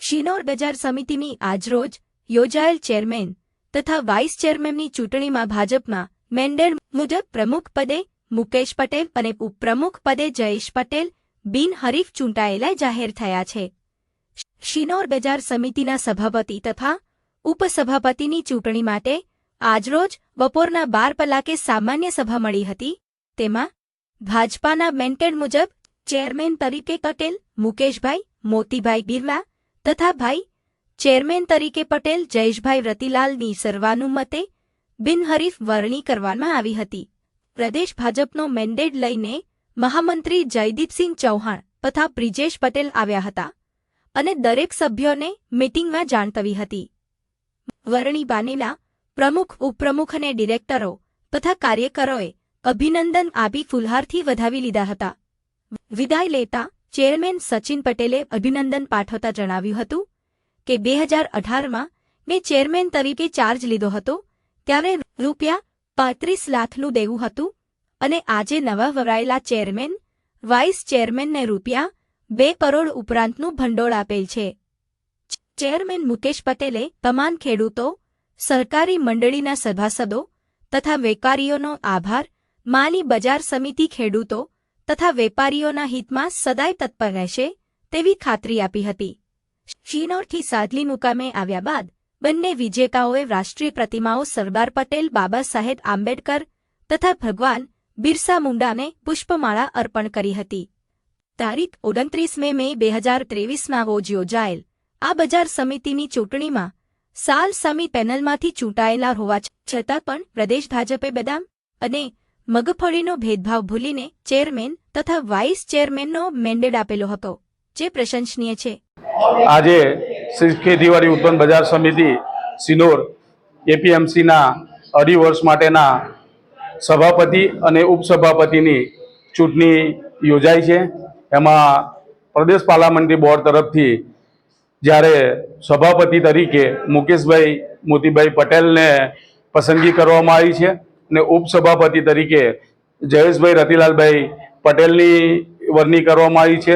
શિનોર બજાર સમિતિની આજરોજ યોજાયેલ ચેરમેન તથા વાઇસ ચેરમેનની ચૂંટણીમાં ભાજપમાં મેન્ડેટ મુજબ પ્રમુખ પદે મુકેશ પટેલ અને ઉપપ્રમુખ પદે જયેશ પટેલ બિનહરીફ ચૂંટાયેલા જાહેર થયા છે. શિનોર બજાર સમિતિના સભાપતિ તથા ઉપસભાપતિની ચૂંટણી માટે આજરોજ બપોરના 12 કલાકે સામાન્ય સભા મળી હતી. તેમાં ભાજપાના મેન્ડેટ મુજબ ચેરમેન તરીકે પટેલ મુકેશભાઈ મોતીભાઈ બિરલા તથા ભાઈ ચેરમેન તરીકે પટેલ જયેશભાઈ રતિલાલની સર્વાનુમતે બિનહરીફ વરણી કરવામાં આવી હતી. પ્રદેશ ભાજપનો મેન્ડેટ લઈને મહામંત્રી જયદીપસિંહ ચૌહાણ તથા બ્રિજેશ પટેલ આવ્યા હતા અને દરેક સભ્યોને મીટિંગમાં જાણ કરી હતી. વરણી પામેલા પ્રમુખ ઉપપ્રમુખ અને ડિરેક્ટરો તથા કાર્યકરોએ અભિનંદન આપી ફુલહારથી વધાવી લીધા હતા. વિદાય લેતા ચેરમેન સચિન પટેલે અભિનંદન પાઠવતા જણાવ્યું હતું કે 2018માં મેં ચેરમેન તરીકે ચાર્જ લીધો હતો ત્યારે ₹35 લાખનું દેવું હતું અને આજે નવા વરાયેલા ચેરમેન વાઇસ ચેરમેનને ₹2 કરોડ ઉપરાંતનું ભંડોળ આપેલ છે. ચેરમેન મુકેશ પટેલે તમામ ખેડૂતો સહકારી મંડળીના સભાસદો તથા વેપારીઓનો આભાર માની બજાર સમિતિ ખેડૂતો તથા વેપારીઓના હિતમાં સદાય તત્પર રહેશે તેવી ખાતરી આપી હતી. શિનોરથી સાદલી મુકામે આવ્યા બાદ બંને વિજેતાઓએ રાષ્ટ્રીય પ્રતિમાઓ સરદાર પટેલ બાબા સાહેબ આંબેડકર તથા ભગવાન બિરસા મુંડાને પુષ્પમાળા અર્પણ કરી હતી. તારીખ 29 મે 2023ના રોજ યોજાયેલ આ બજાર સમિતિની ચૂંટણીમાં સાલ સમી પેનલમાંથી ચૂંટાયેલા હોવા છતાં પણ પ્રદેશ ભાજપે બદામ અને મગફળીનો ભેદભાવ ભૂલીને ચેરમેન તથા વાઇસ ચેરમેનનો મેન્ડેટ આપેલો હતો, જે પ્રશંસનીય છે. આજે શ્રી ખેતીવાડી ઉત્પન્ન બજાર સમિતિ શિનોર એપીએમસીના 2.5 વર્ષ માટેના સભાપતિ અને ઉપસભાપતિની ચૂંટણી યોજાઈ છે. એમાં પ્રદેશ પાર્લામેન્ટરી બોર્ડ તરફથી જ્યારે સભાપતિ તરીકે મુકેશભાઈ મોતીભાઈ પટેલને પસંદગી કરવામાં આવી છે અને ઉપસભાપતિ તરીકે જયેશભાઈ રતિલાલભાઈ પટેલની વરણી કરવામાં આવી છે.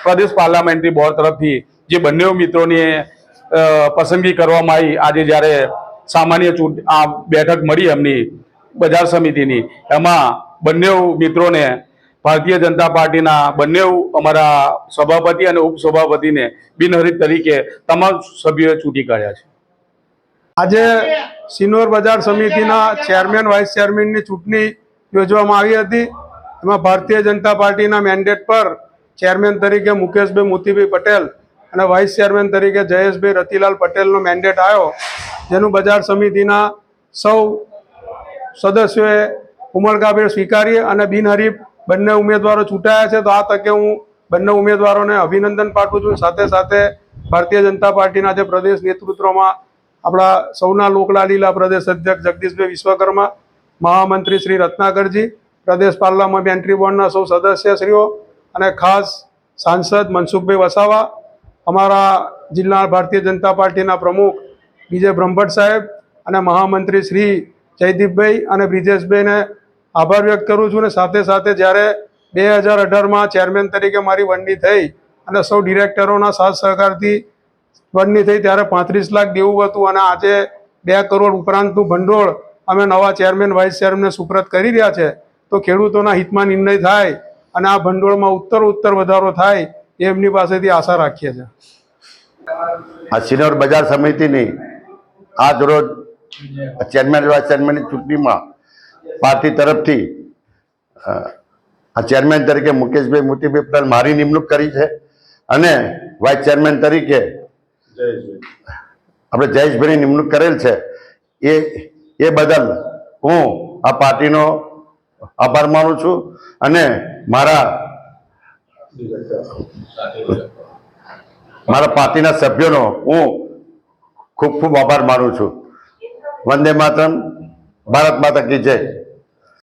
પ્રદેશ પાર્લામેન્ટરી બોર્ડ તરફથી જે બંને મિત્રોની પસંદગી કરવામાં આવી, આજે જ્યારે સામાન્ય આ બેઠક મળી એમની બજાર સમિતિની, એમાં બંને મિત્રોને ભારતીય જનતા પાર્ટીના બંને અમારા સભાપતિ અને ઉપસભાપતિને બિનહરીફ તરીકે તમામ સભ્યોએ ચૂંટી કાઢ્યા છે. આજે શિનોર બજાર સમિતિના ચેરમેન વાઇસ ચેરમેનની ચૂંટણી યોજવામાં આવી હતી. એમાં ભારતીય જનતા પાર્ટીના મેન્ડેટ પર ચેરમેન તરીકે મુકેશભાઈ મોતીભાઈ પટેલ અને વાઇસ ચેરમેન તરીકે જયેશભાઈ રતિલાલ પટેલનો મેન્ડેટ આવ્યો, જેનું બજાર સમિતિના સૌ સદસ્યોએ ઉમળકાભેર સ્વીકારી અને બિનહરીફ બંને ઉમેદવારો ચૂંટાયા છે. તો આ તકે હું બંને ઉમેદવારોને અભિનંદન પાઠવું છું. સાથે સાથે ભારતીય જનતા પાર્ટીના જે પ્રદેશ નેતૃત્વમાં આપણા સૌના લોકલાડીલા પ્રદેશ અધ્યક્ષ જગદીશભાઈ વિશ્વકર્મા, મહામંત્રી શ્રી રત્નાકરજી, પ્રદેશ પાર્લામેન્ટરી બોર્ડના સૌ સદસ્યશ્રીઓ અને ખાસ સાંસદ મનસુખભાઈ વસાવા, અમારા જિલ્લા ભારતીય જનતા પાર્ટીના પ્રમુખ વિજય બ્રહ્મભટ્ટ સાહેબ અને મહામંત્રી શ્રી જયદીપભાઈ અને બ્રિજેશભાઈને આભાર વ્યક્ત કરું છું. અને સાથે સાથે જ્યારે 2018માં ચેરમેન તરીકે મારી વરણી થઈ અને સૌ ડિરેક્ટરોના સાથ સહકારથી વરણી થઈ ત્યારે 35 લાખ દેવું હતું અને આજે 2 કરોડ ઉપરાંતનું ભંડોળ અમે નવા ચેરમેન વાઇસ ચેરમેનને સુપ્રત કરી રહ્યા છે. તો ખેડૂતોના હિતમાં નિર્ણય થાય અને આ ભંડોળમાં ઉત્તર વધારો થાય એ એમની પાસેથી આશા રાખીએ છીએ. આ શિનોર બજાર સમિતિની આજ રોજ ચેરમેન વાઇસ ચેરમેનની ચૂંટણીમાં પાર્ટી તરફથી આ ચેરમેન તરીકે મુકેશભાઈ મોતીભાઈ પટેલ મારી નિમણૂક કરી છે અને વાઇસ ચેરમેન તરીકે આપણે જયેશભાઈની નિમણૂક કરેલ છે. એ બદલ હું આ પાર્ટીનો આભાર માનું છું અને મારા પાર્ટીના સભ્યોનો હું ખૂબ ખૂબ આભાર માનું છું. વંદે માતરમ. ભારત માતા કી જય.